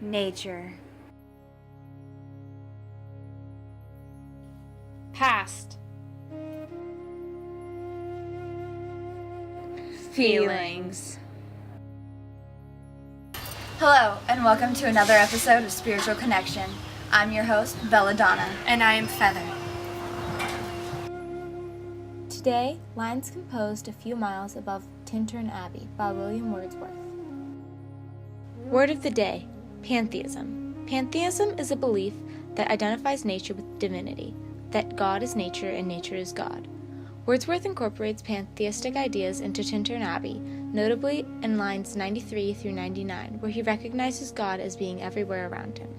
nature. Past. Feelings. Hello, and welcome to another episode of Spiritual Connection. I'm your host, Belladonna. And I am Feather. Today, lines composed a few miles above Tintern Abbey by William Wordsworth. Word of the day, pantheism. Pantheism is a belief that identifies nature with divinity, that God is nature and nature is God. Wordsworth incorporates pantheistic ideas into Tintern Abbey, notably in lines 93 through 99, where he recognizes God as being everywhere around him.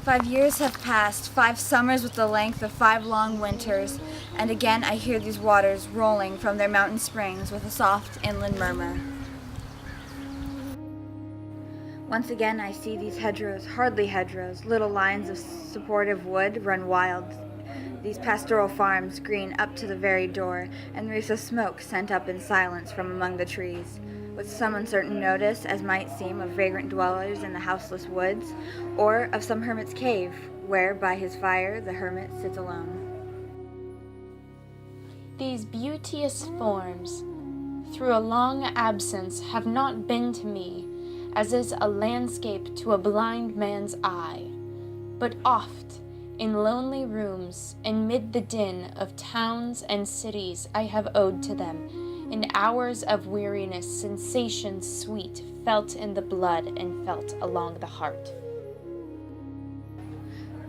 5 years have passed, 5 summers with the length of 5 long winters, and again I hear these waters rolling from their mountain springs with a soft inland murmur. Once again I see these hedgerows, hardly hedgerows, little lines of supportive wood run wild. These pastoral farms green up to the very door, and wreaths of smoke sent up in silence from among the trees, with some uncertain notice, as might seem, of vagrant dwellers in the houseless woods, or of some hermit's cave, where by his fire the hermit sits alone. These beauteous forms, through a long absence, have not been to me, as is a landscape to a blind man's eye, but oft, in lonely rooms, and mid the din of towns and cities, I have owed to them, in hours of weariness, sensations sweet, felt in the blood and felt along the heart.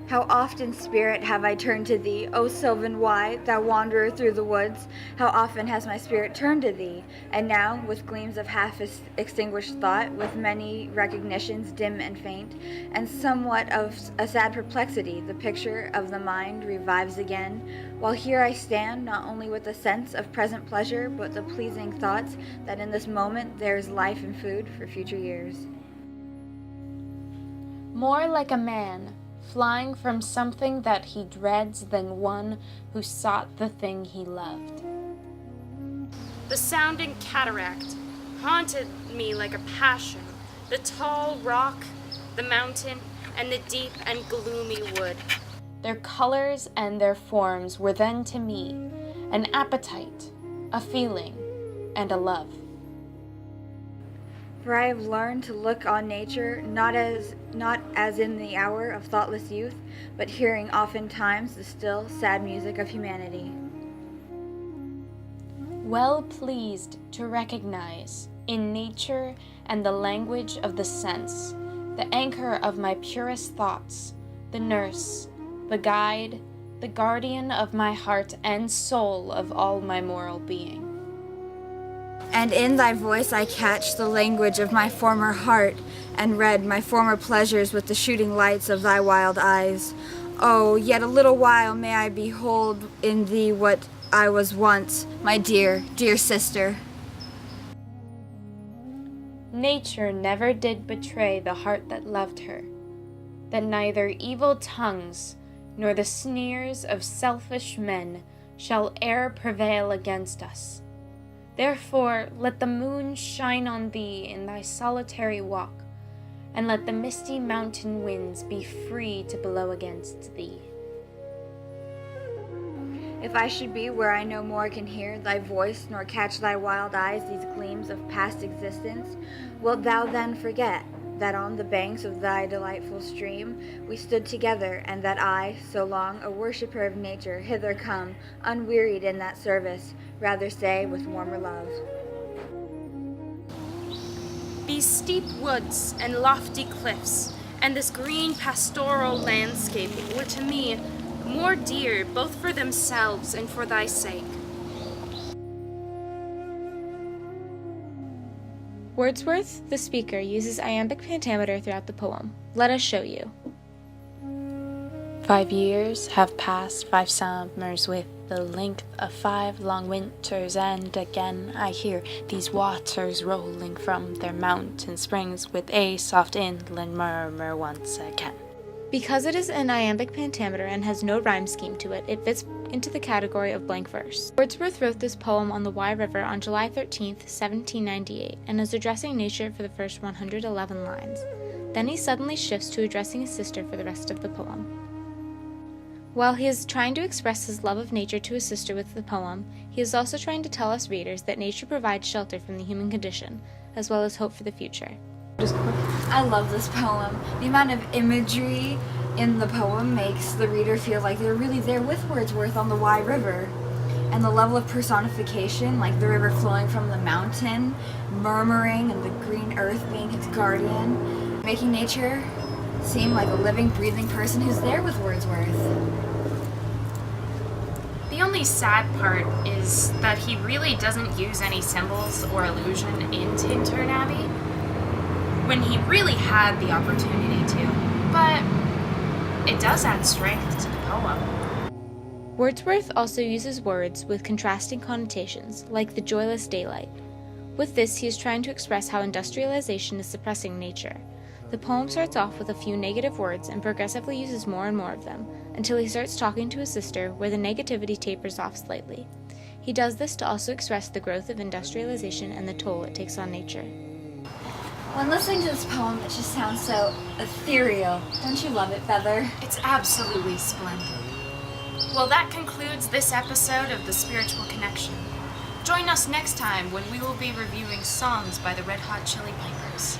How often, spirit, have I turned to thee, O sylvan why, thou wanderer through the woods? How often has my spirit turned to thee? And now, with gleams of half-extinguished thought, with many recognitions dim and faint, and somewhat of a sad perplexity, the picture of the mind revives again, while here I stand, not only with a sense of present pleasure, but the pleasing thoughts that in this moment there is life and food for future years. More like a man, flying from something that he dreads than one who sought the thing he loved. The sounding cataract haunted me like a passion, the tall rock, the mountain, and the deep and gloomy wood. Their colors and their forms were then to me an appetite, a feeling, and a love. For I have learned to look on nature not as in the hour of thoughtless youth, but hearing oftentimes the still, sad music of humanity. Well pleased to recognize in nature and the language of the sense, the anchor of my purest thoughts, the nurse, the guide, the guardian of my heart and soul of all my moral being. And in thy voice I catch the language of my former heart, and read my former pleasures with the shooting lights of thy wild eyes. Oh, yet a little while may I behold in thee what I was once, my dear, dear sister. Nature never did betray the heart that loved her, that neither evil tongues nor the sneers of selfish men shall e'er prevail against us. Therefore, let the moon shine on thee in thy solitary walk, and let the misty mountain winds be free to blow against thee. If I should be where I no more can hear thy voice, nor catch thy wild eyes these gleams of past existence, wilt thou then forget that on the banks of thy delightful stream we stood together, and that I, so long a worshipper of nature, hither come, unwearied in that service, rather say with warmer love. These steep woods and lofty cliffs, and this green pastoral landscape were to me more dear both for themselves and for thy sake. Wordsworth, the speaker, uses iambic pentameter throughout the poem. Let us show you. 5 years have passed, 5 summers with the length of 5 long winters, and again I hear these waters rolling from their mountain springs with a soft inland murmur once again. Because it is in iambic pentameter and has no rhyme scheme to it, it fits into the category of blank verse. Wordsworth wrote this poem on the Wye River on July 13, 1798, and is addressing nature for the first 111 lines. Then he suddenly shifts to addressing his sister for the rest of the poem. While he is trying to express his love of nature to his sister with the poem, he is also trying to tell us readers that nature provides shelter from the human condition, as well as hope for the future. I love this poem. The amount of imagery in the poem makes the reader feel like they're really there with Wordsworth on the Wye River. And the level of personification, like the river flowing from the mountain, murmuring, and the green earth being its guardian, making nature seem like a living, breathing person who's there with Wordsworth. The only sad part is that he really doesn't use any symbols or illusion in Tintern Abbey, when he really had the opportunity to, but it does add strength to the poem. Wordsworth also uses words with contrasting connotations, like the joyless daylight. With this, he is trying to express how industrialization is suppressing nature. The poem starts off with a few negative words and progressively uses more and more of them, until he starts talking to his sister, where the negativity tapers off slightly. He does this to also express the growth of industrialization and the toll it takes on nature. When listening to this poem, it just sounds so ethereal. Don't you love it, Feather? It's absolutely splendid. Well, that concludes this episode of The Spiritual Connection. Join us next time when we will be reviewing songs by the Red Hot Chili Peppers.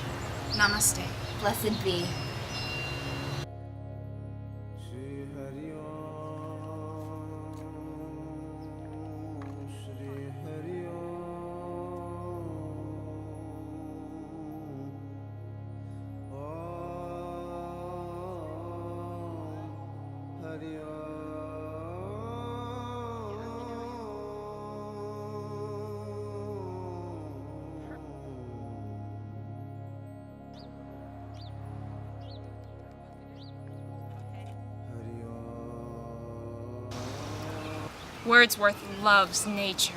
Namaste. Blessed be. Wordsworth loves nature.